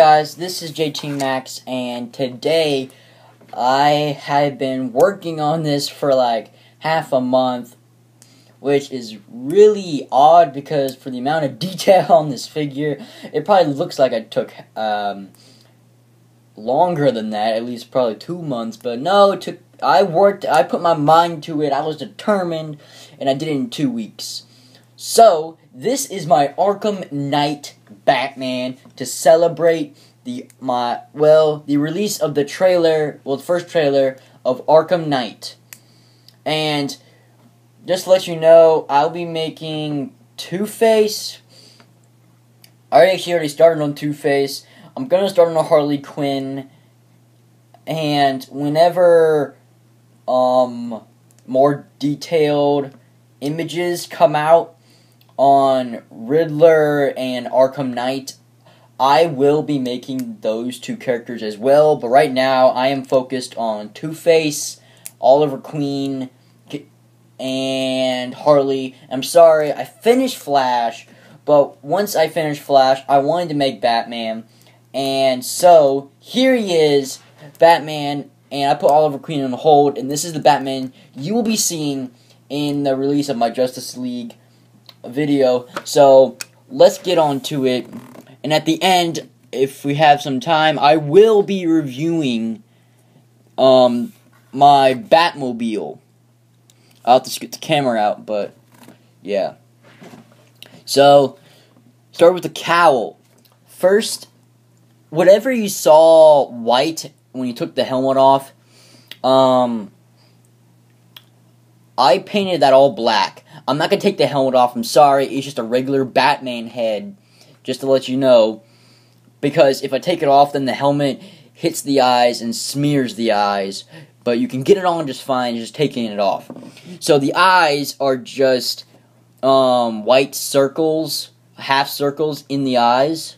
Guys, this is JT Max, and today I have been working on this for like half a month, which is really odd because for the amount of detail on this figure, it probably looks like I took longer than that, at least probably 2 months, but no, it took. I put my mind to it, I was determined, and I did it in 2 weeks. So, this is my Arkham Knight Batman to celebrate the release of the trailer, the first trailer of Arkham Knight. And just to let you know, I'll be making Two-Face. I actually already started on Two-Face. I'm going to start on Harley Quinn. And whenever more detailed images come out on Riddler and Arkham Knight, I will be making those two characters as well, but right now I am focused on Two-Face, Oliver Queen, and Harley. I'm sorry, I finished Flash, but once I finished Flash, I wanted to make Batman, and so here he is, Batman, and I put Oliver Queen on hold, and this is the Batman you will be seeing in the release of my Justice League video. So let's get on to it, and at the end, if we have some time, I will be reviewing my Batmobile. I'll have to get the camera out, but yeah. So start with the cowl. First, whatever you saw white when you took the helmet off, I painted that all black. I'm not going to take the helmet off, I'm sorry, it's just a regular Batman head, just to let you know, because if I take it off, then the helmet hits the eyes and smears the eyes, but you can get it on just fine, just taking it off. So the eyes are just white circles, half circles in the eyes.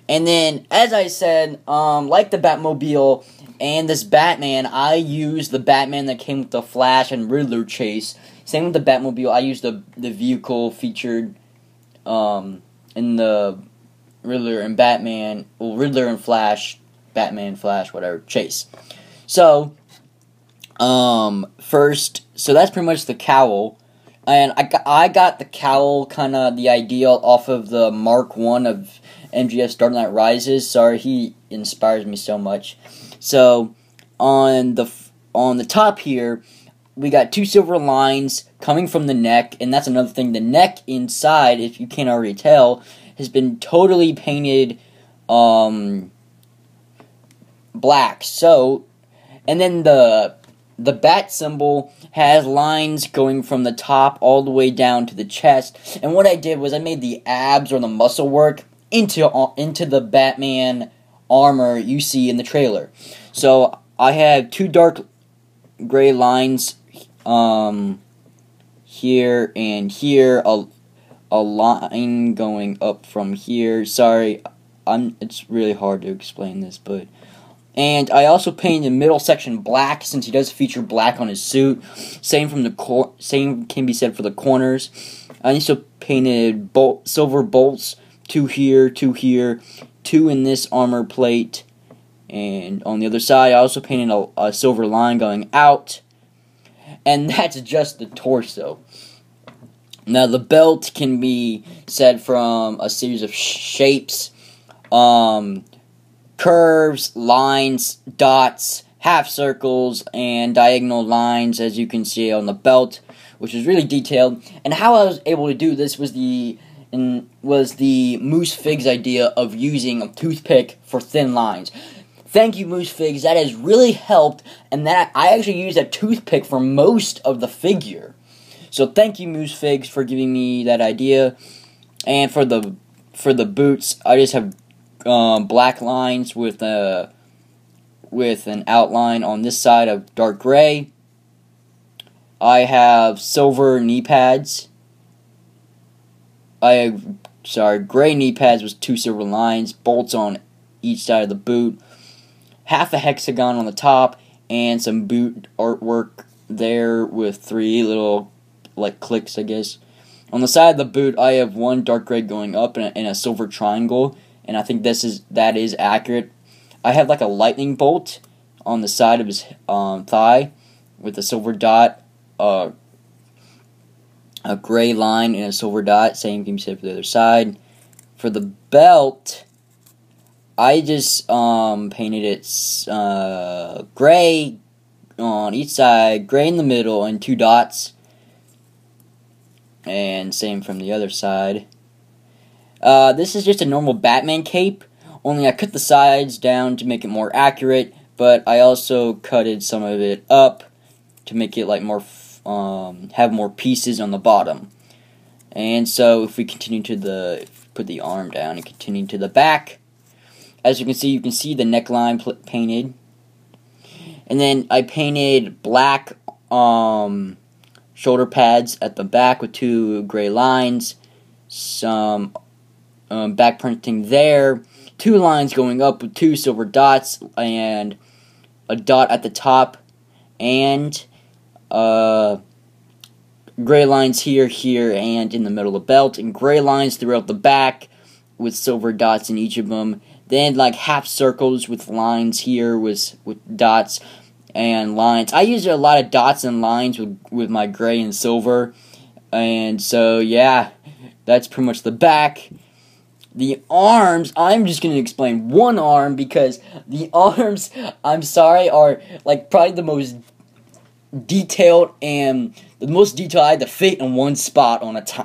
And then, as I said, like the Batmobile and this Batman, I used the Batman that came with the Flash and Riddler chase. Same with the Batmobile, I used the vehicle featured in the Riddler and Batman, Riddler and Flash, Batman, Flash, whatever, chase. So, first, so that's pretty much the cowl. And I got the cowl, kind of the ideal, off of the Mark 1 of MGS Dark Knight Rises. Sorry, he inspires me so much. So on the top here, we got two silver lines coming from the neck, and that's another thing. The neck inside, if you can't already tell, has been totally painted black. So, and then the bat symbol has lines going from the top all the way down to the chest. And what I did was I made the abs or the muscle work into the Batman armor you see in the trailer. So I have two dark gray lines here and here, a line going up from here. Sorry, it's really hard to explain this, but. And I also painted the middle section black, since he does feature black on his suit. Same can be said for the corners. I also painted silver bolts, two here, two in this armor plate, and on the other side I also painted a silver line going out, and that's just the torso. Now the belt can be said from a series of shapes, curves, lines, dots, half circles, and diagonal lines, as you can see on the belt, which is really detailed. And how I was able to do this was the Moose Fig's idea of using a toothpick for thin lines. Thank you, Moose Figs, that has really helped, and that I actually used a toothpick for most of the figure. So thank you, Moose Figs, for giving me that idea. And for the boots, I just have black lines with an outline on this side of dark gray. I have silver knee pads. Gray knee pads with two silver lines, bolts on each side of the boot, half a hexagon on the top, and some boot artwork there with three little, like, clicks, I guess, On the side of the boot, I have one dark gray going up and a silver triangle, and I think that is accurate. I have like a lightning bolt on the side of his thigh with a silver dot, a gray line and a silver dot. Same can be said for the other side. For the belt, I just painted it gray on each side, gray in the middle, and 2 dots. And same from the other side. This is just a normal Batman cape, only I cut the sides down to make it more accurate, but I also cutted some of it up to make it like more, have more pieces on the bottom. And so if we continue to put the arm down and continue to the back, as you can see the neckline painted. And then I painted black shoulder pads at the back with 2 gray lines, some back printing there, 2 lines going up with 2 silver dots, and a dot at the top, and gray lines here, and in the middle of the belt, and gray lines throughout the back with silver dots in each of them. Then like half circles with lines here with dots and lines. I use a lot of dots and lines with my gray and silver. And so yeah, that's pretty much the back. The arms, I'm just going to explain one arm because the arms, I'm sorry, are like probably the most detailed, and the most detail I had to fit in one spot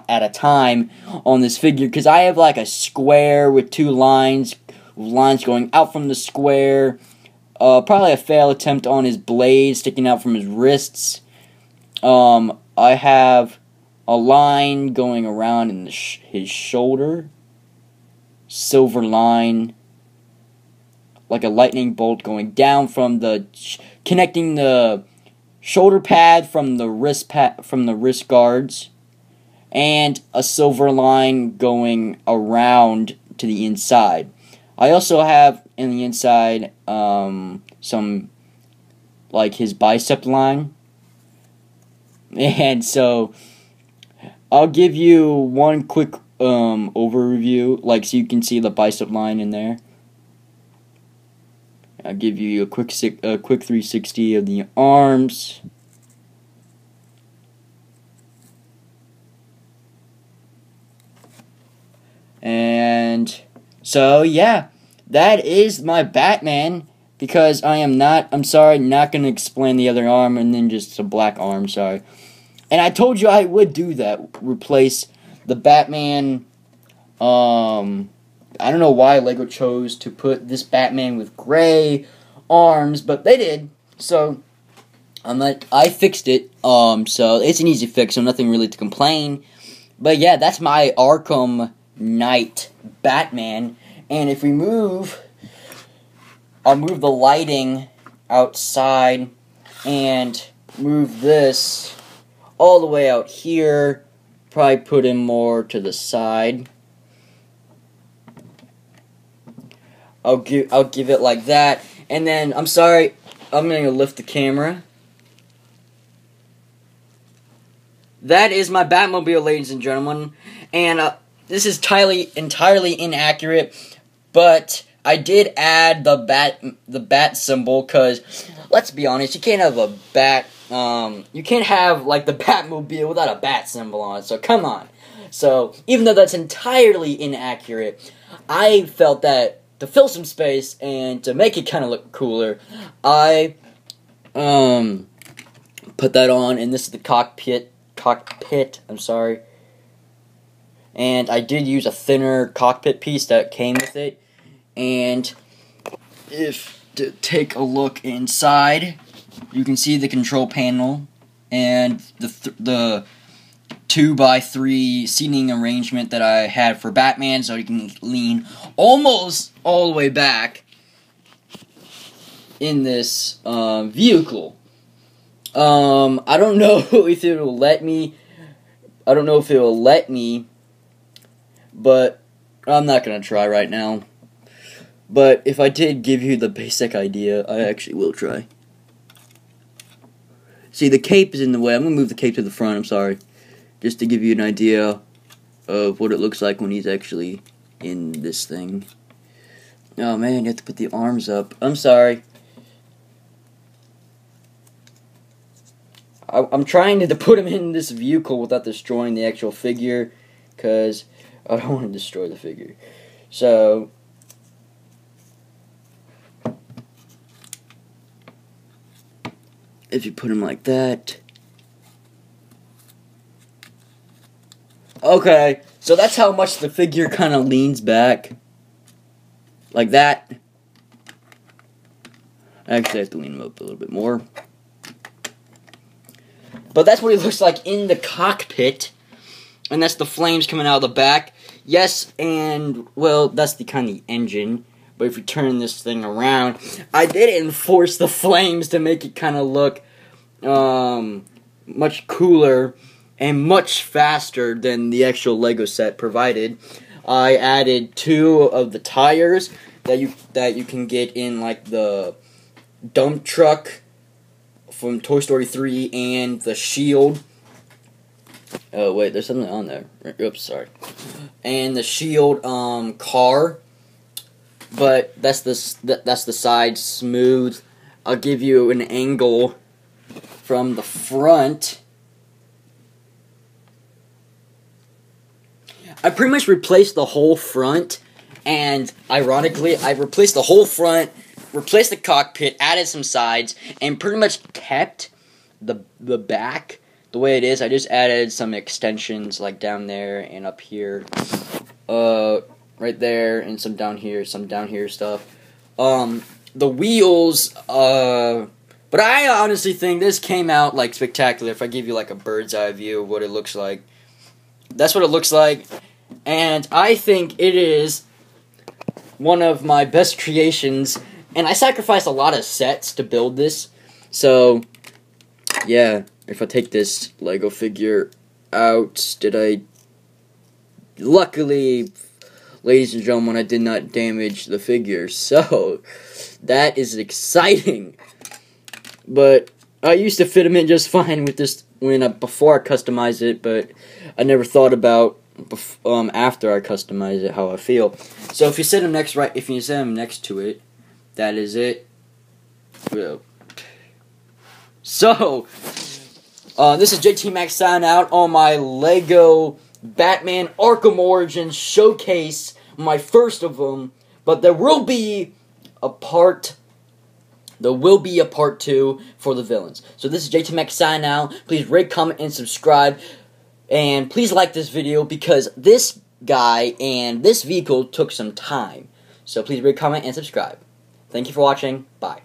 at a time on this figure, because I have like a square with 2 lines going out from the square, probably a failed attempt on his blade sticking out from his wrists. I have a line going around in his shoulder, silver line, like a lightning bolt going down from connecting the shoulder pad from the wrist guards, and a silver line going around to the inside. I also have in the inside some like his bicep line, and so I'll give you one quick overview, like so you can see the bicep line in there. I'll give you a quick 360 of the arms. And so yeah, that is my Batman, because I'm sorry, not going to explain the other arm and then just a black arm, sorry. And I told you I would do that, replace the Batman. I don't know why LEGO chose to put this Batman with gray arms, but they did. So I fixed it. So it's an easy fix, so nothing really to complain. But yeah, that's my Arkham Knight Batman. And if we I'll move the lighting outside and move this all the way out here. Probably put him more to the side. I'll give it like that, and then I'm sorry, I'm gonna lift the camera. That is my Batmobile, ladies and gentlemen, and this is entirely inaccurate, but I did add the bat symbol, because let's be honest, you can't have a bat. You can't have like the Batmobile without a bat symbol on it. So come on. So even though that's entirely inaccurate, I felt that to fill some space and to make it kind of look cooler, I put that on, and this is the cockpit, I'm sorry. And I did use a thinner cockpit piece that came with it. And if to take a look inside, you can see the control panel and the 2x3 seating arrangement that I had for Batman, so you can lean almost all the way back in this vehicle. I don't know if it will let me. But I'm not gonna try right now. But if I did give you the basic idea, I actually will try. See, the cape is in the way. I'm gonna move the cape to the front. I'm sorry. just to give you an idea of what it looks like when he's actually in this thing. Oh man, you have to put the arms up. I'm sorry. I'm trying to put him in this vehicle without destroying the actual figure, because I don't want to destroy the figure. So, if you put him like that. Okay, so that's how much the figure kind of leans back. Like that. Actually, I have to lean him up a little bit more. But that's what he looks like in the cockpit. And that's the flames coming out of the back. Yes, and, well, that's the kind of the engine. But if you turn this thing around, I did enforce the flames to make it kind of look much cooler and much faster than the actual Lego set provided. I added 2 of the tires that you can get in like the dump truck from Toy Story 3 and the shield. Oh wait, there's something on there. Oops, sorry. And the shield car, but that's the side smooth. I'll give you an angle from the front. I pretty much replaced the whole front, and ironically, I replaced the whole front, replaced the cockpit, added some sides, and pretty much kept the back the way it is. I just added some extensions like down there and up here, right there, and some down here stuff. The wheels, but I honestly think this came out like spectacular. If I give you like a bird's eye view of what it looks like, that's what it looks like. And I think it is one of my best creations, and I sacrificed a lot of sets to build this. So, yeah, if I take this Lego figure out, luckily, ladies and gentlemen, I did not damage the figure, so that is exciting. But I used to fit him in just fine with this before I customized it, but I never thought about after I customize it how I feel. So if you set him next to it, that is it. So this is JT Max signing out on my Lego Batman Arkham Origins showcase, my first of them. But there will be a part 2 for the villains. So this is JT Max signing out. Please rate, comment, and subscribe. And please like this video, because this guy and this vehicle took some time. So please rate, comment, and subscribe. Thank you for watching. Bye.